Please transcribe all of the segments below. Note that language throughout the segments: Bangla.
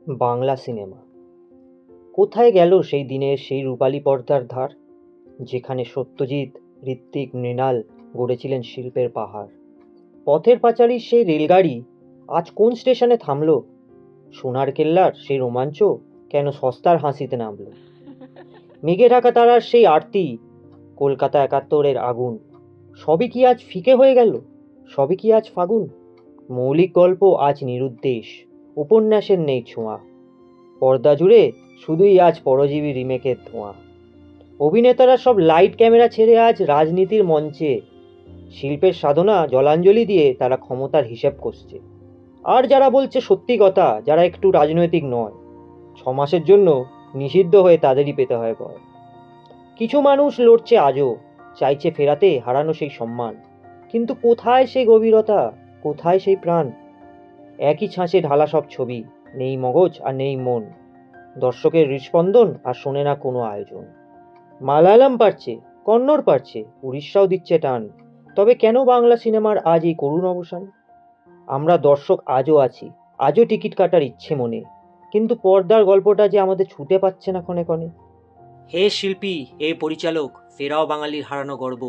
বাংলা সিনেমা কোথায় গেল সেই দিনের সেই রূপালী পর্দার ধার, যেখানে সত্যজিৎ, ঋত্বিক, মৃণাল গড়েছিলেন শিল্পের পাহাড়। পথের পাঁচালীর সেই রেলগাড়ি আজ কোন স্টেশনে থামলো? সোনার কেল্লার সেই রোমাঞ্চ কেন সস্তার হাসিতে নামলো? মেঘে ঢাকা তারার সেই আরতি, কলকাতা ৭১-এর আগুন, সবই কি আজ ফিকে হয়ে গেল? সবই কি আজ ফাগুন? মৌলিক গল্প আজ নিরুদ্দেশ, উপন্যাসের নেই ছোঁয়া, পর্দা জুড়ে শুধুই আজ পরজীবী রিমেকের ধোঁয়া। অভিনেতারা সব লাইট ক্যামেরা ছেড়ে আজ রাজনীতির মঞ্চে, শিল্পের সাধনা জলাঞ্জলি দিয়ে তারা ক্ষমতার হিসেব কষছে। আর যারা বলছে সত্যি কথা, যারা একটু রাজনৈতিক নয়, ৬ মাসের জন্য নিষিদ্ধ হয়ে তাদেরই পেতে হয় ভয়। কিছু মানুষ লড়ছে আজও, চাইছে ফেরাতে হারানো সেই সম্মান, কিন্তু কোথায় সেই গভীরতা, কোথায় সেই প্রাণ? একই ছাঁচে ঢালা সব ছবি, নেই মগজ আর নেই মন, দর্শকের হৃস্পন্দন আর শোনে না কোনো আয়োজন। মালায়ালাম পারছে, কন্নড় পারছে, উড়িষ্যাও দিচ্ছে টান, তবে কেন বাংলা সিনেমার আজ এই করুণ অবসান? আমরা দর্শক আজও আছি, আজও টিকিট কাটার ইচ্ছে মনে, কিন্তু পর্দার গল্পটা যে আমাদের ছুটে পাচ্ছে না ক্ষণে ক্ষণে। হে শিল্পী, হে পরিচালক, ফেরাও বাঙালির হারানো গর্ব।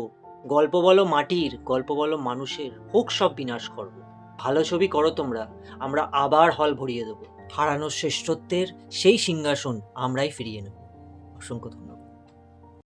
গল্প বলো মাটির, গল্প বলো মানুষের, হোক সব বিনাশ করব। ভালো ছবি করো তোমরা, আমরা আবার হল ভরিয়ে দেবো। হারানো শ্রেষ্ঠত্বের সেই সিংহাসন আমরাই ফিরিয়ে নেব। অসংখ্য ধন্যবাদ।